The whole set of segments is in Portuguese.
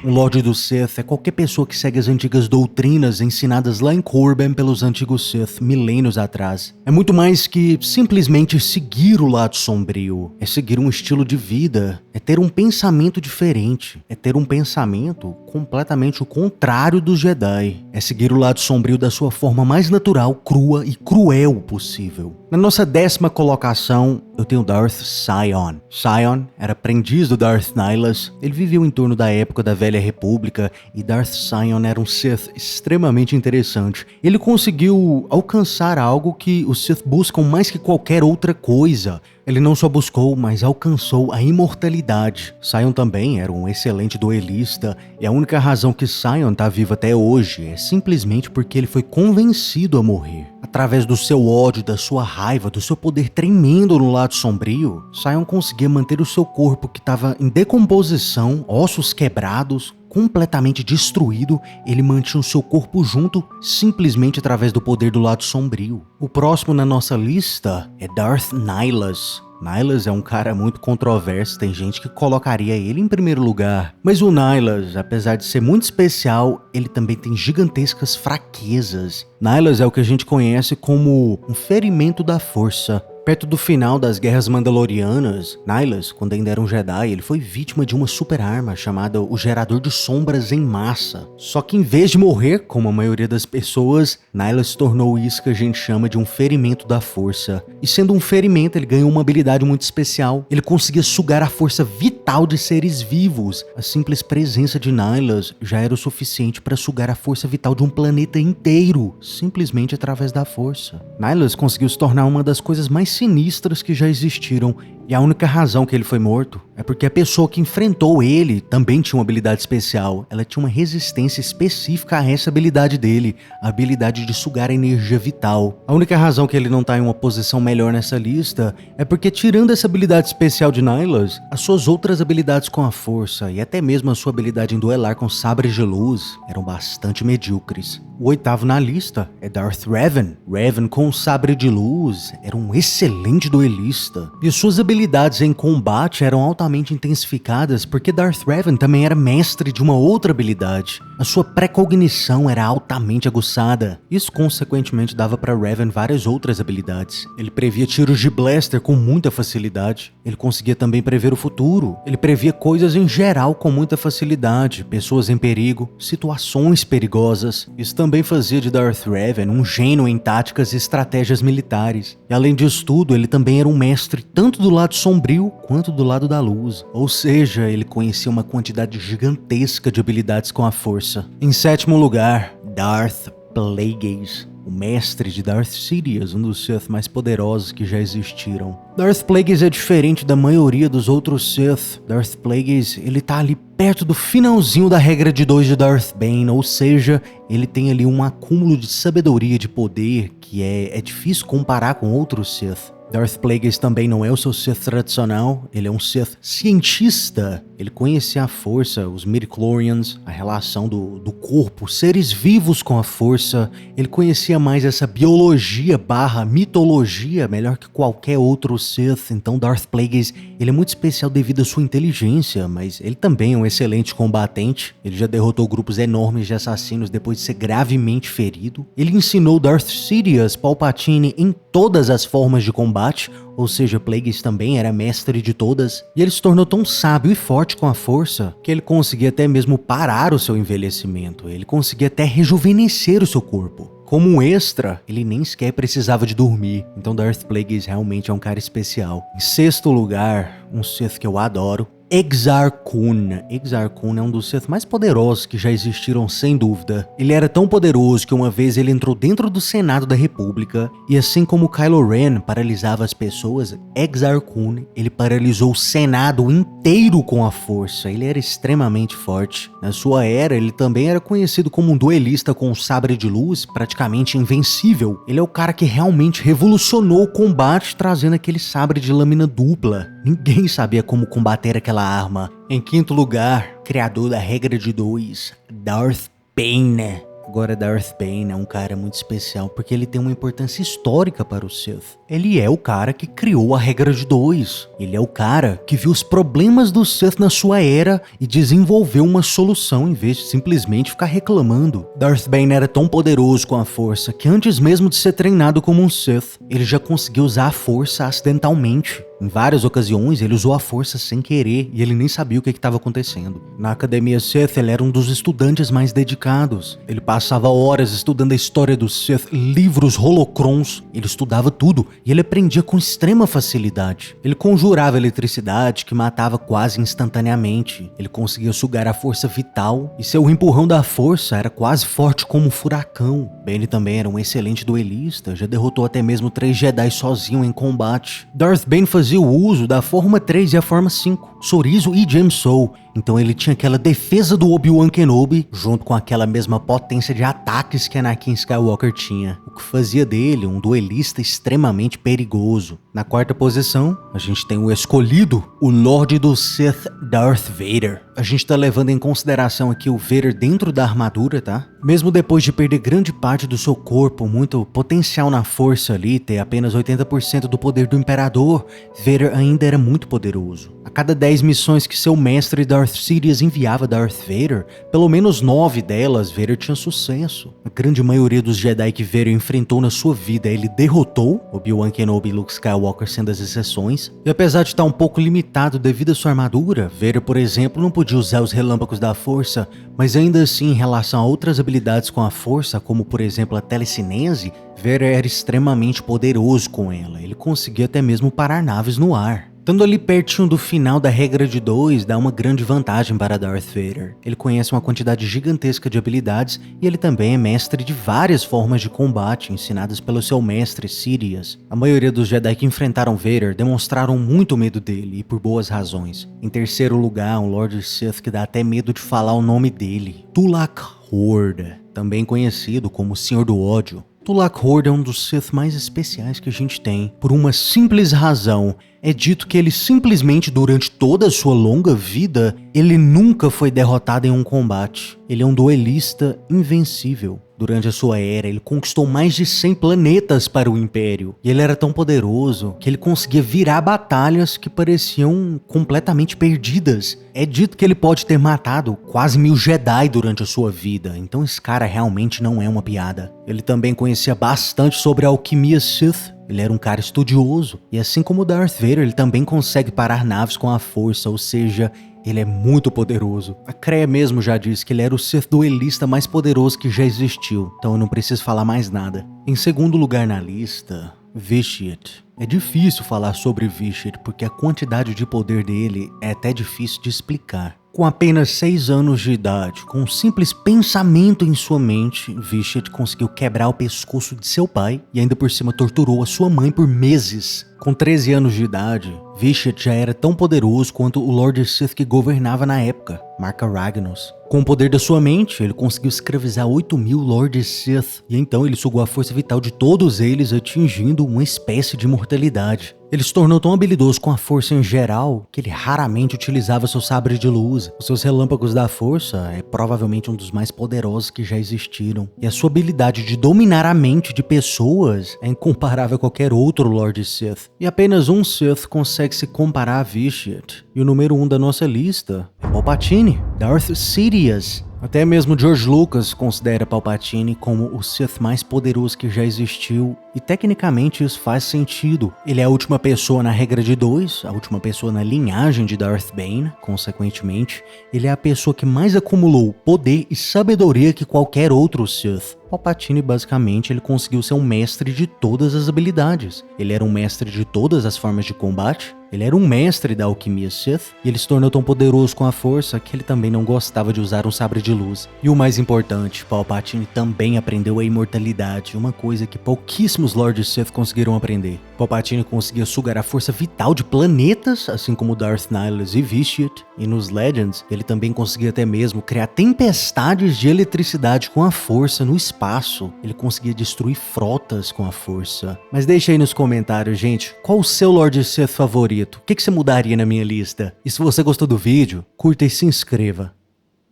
Um Lorde do Sith é qualquer pessoa que segue as antigas doutrinas ensinadas lá em Corban pelos antigos Sith milênios atrás. É muito mais que simplesmente seguir o lado sombrio. É seguir um estilo de vida. É ter um pensamento diferente. É ter um pensamento completamente o contrário dos Jedi. É seguir o lado sombrio da sua forma mais natural, crua e cruel possível. Na nossa 10ª colocação, eu tenho Darth Sion. Sion era aprendiz do Darth Nihilus. Ele viveu em torno da época da Velha República e Darth Sion era um Sith extremamente interessante. Ele conseguiu alcançar algo que os Sith buscam mais que qualquer outra coisa. Ele não só buscou, mas alcançou a imortalidade. Sion também era um excelente duelista, e a única razão que Sion está vivo até hoje é simplesmente porque ele foi convencido a morrer. Através do seu ódio, da sua raiva, do seu poder tremendo no lado sombrio, Sion conseguia manter o seu corpo que estava em decomposição, ossos quebrados, completamente destruído. Ele mantinha o seu corpo junto simplesmente através do poder do lado sombrio. O próximo na nossa lista é Darth Nihilus. Nihilus é um cara muito controverso, tem gente que colocaria ele em primeiro lugar. Mas o Nihilus, apesar de ser muito especial, ele também tem gigantescas fraquezas. Nihilus é o que a gente conhece como um ferimento da força. Perto do final das Guerras Mandalorianas, Nihilus, quando ainda era um Jedi, ele foi vítima de uma super arma chamada o Gerador de Sombras em Massa. Só que em vez de morrer, como a maioria das pessoas, Nihilus se tornou isso que a gente chama de um ferimento da força. E sendo um ferimento, ele ganhou uma habilidade muito especial. Ele conseguia sugar a força vital de seres vivos. A simples presença de Nihilus já era o suficiente para sugar a força vital de um planeta inteiro, simplesmente através da força. Nihilus conseguiu se tornar uma das coisas mais sinistras que já existiram, e a única razão que ele foi morto é porque a pessoa que enfrentou ele também tinha uma habilidade especial. Ela tinha uma resistência específica a essa habilidade dele, a habilidade de sugar a energia vital. A única razão que ele não está em uma posição melhor nessa lista é porque, tirando essa habilidade especial de Nihilus, as suas outras habilidades com a força e até mesmo a sua habilidade em duelar com sabres de luz eram bastante medíocres. O 8º na lista é Darth Revan. Revan, com o sabre de luz, era um excelente duelista, e suas habilidades em combate eram altamente intensificadas porque Darth Revan também era mestre de uma outra habilidade. A sua precognição era altamente aguçada. Isso consequentemente dava para Revan várias outras habilidades. Ele previa tiros de blaster com muita facilidade. Ele conseguia também prever o futuro. Ele previa coisas em geral com muita facilidade, pessoas em perigo, situações perigosas. Isso também fazia de Darth Revan um gênio em táticas e estratégias militares. E além disso tudo, ele também era um mestre tanto do lado sombrio quanto do lado da luz. Ou seja, ele conhecia uma quantidade gigantesca de habilidades com a força. Em 7º lugar, Darth Plagueis, o mestre de Darth Sidious, um dos Sith mais poderosos que já existiram. Darth Plagueis é diferente da maioria dos outros Sith. Darth Plagueis, ele tá ali perto do finalzinho da regra de 2 de Darth Bane, ou seja, ele tem ali um acúmulo de sabedoria, de poder, que é difícil comparar com outros Sith. Darth Plagueis também não é o seu Sith tradicional, ele é um Sith cientista. Ele conhecia a força, os midichlorians, a relação do corpo, seres vivos com a força. Ele conhecia mais essa biologia / mitologia melhor que qualquer outro Sith. Então Darth Plagueis, ele é muito especial devido à sua inteligência, mas ele também é um excelente combatente. Ele já derrotou grupos enormes de assassinos depois de ser gravemente ferido. Ele ensinou Darth Sidious Palpatine em todas as formas de combate, ou seja, Plagueis também era mestre de todas, e ele se tornou tão sábio e forte com a força que ele conseguia até mesmo parar o seu envelhecimento, ele conseguia até rejuvenescer o seu corpo. Como um extra, ele nem sequer precisava de dormir, então Darth Plagueis realmente é um cara especial. Em 6º lugar, um Sith que eu adoro, Exar Kun. Exar Kun é um dos Sith mais poderosos que já existiram, sem dúvida. Ele era tão poderoso que uma vez ele entrou dentro do Senado da República e, assim como Kylo Ren paralisava as pessoas, Exar Kun, ele paralisou o Senado inteiro com a força. Ele era extremamente forte. Na sua era, ele também era conhecido como um duelista com um sabre de luz praticamente invencível. Ele é o cara que realmente revolucionou o combate, trazendo aquele sabre de lâmina dupla. Ninguém sabia como combater aquela arma. Em 5º lugar, criador da regra de 2, Darth Bane. Agora, Darth Bane é um cara muito especial porque ele tem uma importância histórica para o Sith. Ele é o cara que criou a regra de 2. Ele é o cara que viu os problemas do Sith na sua era e desenvolveu uma solução em vez de simplesmente ficar reclamando. Darth Bane era tão poderoso com a força que antes mesmo de ser treinado como um Sith, ele já conseguiu usar a força acidentalmente. Em várias ocasiões, ele usou a força sem querer e ele nem sabia o que estava acontecendo. Na Academia Sith, ele era um dos estudantes mais dedicados. Ele passava horas estudando a história do Sith, livros, holocrons. Ele estudava tudo e ele aprendia com extrema facilidade. Ele conjurava eletricidade que matava quase instantaneamente. Ele conseguia sugar a força vital e seu empurrão da força era quase forte como um furacão. Bane também era um excelente duelista, já derrotou até mesmo 3 Jedi sozinho em combate. Darth Bane fazia o uso da Forma 3 e a Forma 5, Sorizo e Jaemsoul. Então ele tinha aquela defesa do Obi-Wan Kenobi, junto com aquela mesma potência de ataques que Anakin Skywalker tinha, o que fazia dele um duelista extremamente perigoso. Na 4ª posição, a gente tem o escolhido, o Lorde do Sith, Darth Vader. A gente tá levando em consideração aqui o Vader dentro da armadura, tá? Mesmo depois de perder grande parte do seu corpo, muito potencial na força ali, ter apenas 80% do poder do Imperador, Vader ainda era muito poderoso. A cada 10 missões que seu mestre Darth Sidious enviava Darth Vader, pelo menos 9 delas Vader tinha sucesso. A grande maioria dos Jedi que Vader enfrentou na sua vida ele derrotou, Obi-Wan Kenobi e Luke Skywalker sendo as exceções. E apesar de estar um pouco limitado devido à sua armadura, Vader, por exemplo, não podia usar os relâmpagos da força, mas ainda assim em relação a outras habilidades com a força, como por exemplo a telecinese, Vader era extremamente poderoso com ela. Ele conseguia até mesmo parar naves no ar. Estando ali pertinho do final da regra de 2, dá uma grande vantagem para Darth Vader. Ele conhece uma quantidade gigantesca de habilidades e ele também é mestre de várias formas de combate ensinadas pelo seu mestre Sidious. A maioria dos Jedi que enfrentaram Vader demonstraram muito medo dele e por boas razões. Em terceiro lugar, um Lord Sith que dá até medo de falar o nome dele, Tulak Hord, também conhecido como Senhor do Ódio. Tulak Hord é um dos Sith mais especiais que a gente tem, por uma simples razão. É dito que ele simplesmente, durante toda a sua longa vida, ele nunca foi derrotado em um combate. Ele é um duelista invencível. Durante a sua era, ele conquistou mais de 100 planetas para o Império. E ele era tão poderoso que ele conseguia virar batalhas que pareciam completamente perdidas. É dito que ele pode ter matado quase 1000 Jedi durante a sua vida. Então esse cara realmente não é uma piada. Ele também conhecia bastante sobre a alquimia Sith. Ele era um cara estudioso, e assim como Darth Vader, ele também consegue parar naves com a força, ou seja, ele é muito poderoso. A Kreia mesmo já disse que ele era o Sith duelista mais poderoso que já existiu, então eu não preciso falar mais nada. Em segundo lugar na lista, Vitiate. É difícil falar sobre Vitiate, porque a quantidade de poder dele é até difícil de explicar. Com apenas 6 anos de idade, com um simples pensamento em sua mente, Vitiate conseguiu quebrar o pescoço de seu pai e ainda por cima torturou a sua mãe por meses. Com 13 anos de idade, Vitiate já era tão poderoso quanto o Lord Sith que governava na época, Marka Ragnos. Com o poder da sua mente, ele conseguiu escravizar 8.000 Lords Sith, e então ele sugou a força vital de todos eles, atingindo uma espécie de imortalidade. Ele se tornou tão habilidoso com a força em geral, que ele raramente utilizava seu sabre de luz. Os seus relâmpagos da força é provavelmente um dos mais poderosos que já existiram. E a sua habilidade de dominar a mente de pessoas é incomparável a qualquer outro Lord Sith. E apenas um Sith consegue se comparar a Vitiate. E o número 1 da nossa lista é Palpatine, Darth Sidious. Até mesmo George Lucas considera Palpatine como o Sith mais poderoso que já existiu, e tecnicamente isso faz sentido. Ele é a última pessoa na regra de 2, a última pessoa na linhagem de Darth Bane, consequentemente, ele é a pessoa que mais acumulou poder e sabedoria que qualquer outro Sith. Palpatine, basicamente, ele conseguiu ser um mestre de todas as habilidades. Ele era um mestre de todas as formas de combate, ele era um mestre da alquimia Sith, e ele se tornou tão poderoso com a força que ele também não gostava de usar um sabre de luz. E o mais importante, Palpatine também aprendeu a imortalidade, uma coisa que pouquíssimos Lords Sith conseguiram aprender. Palpatine conseguia sugar a força vital de planetas, assim como Darth Nihilus e Vitiate, e nos Legends, ele também conseguia até mesmo criar tempestades de eletricidade com a força no espaço. Ele conseguia destruir frotas com a força. Mas deixa aí nos comentários, gente, qual o seu Lord Sith favorito? O que você mudaria na minha lista? E se você gostou do vídeo, curta e se inscreva.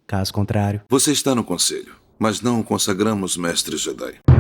Caso contrário... Você está no conselho. mas não o consagramos mestre Jedi.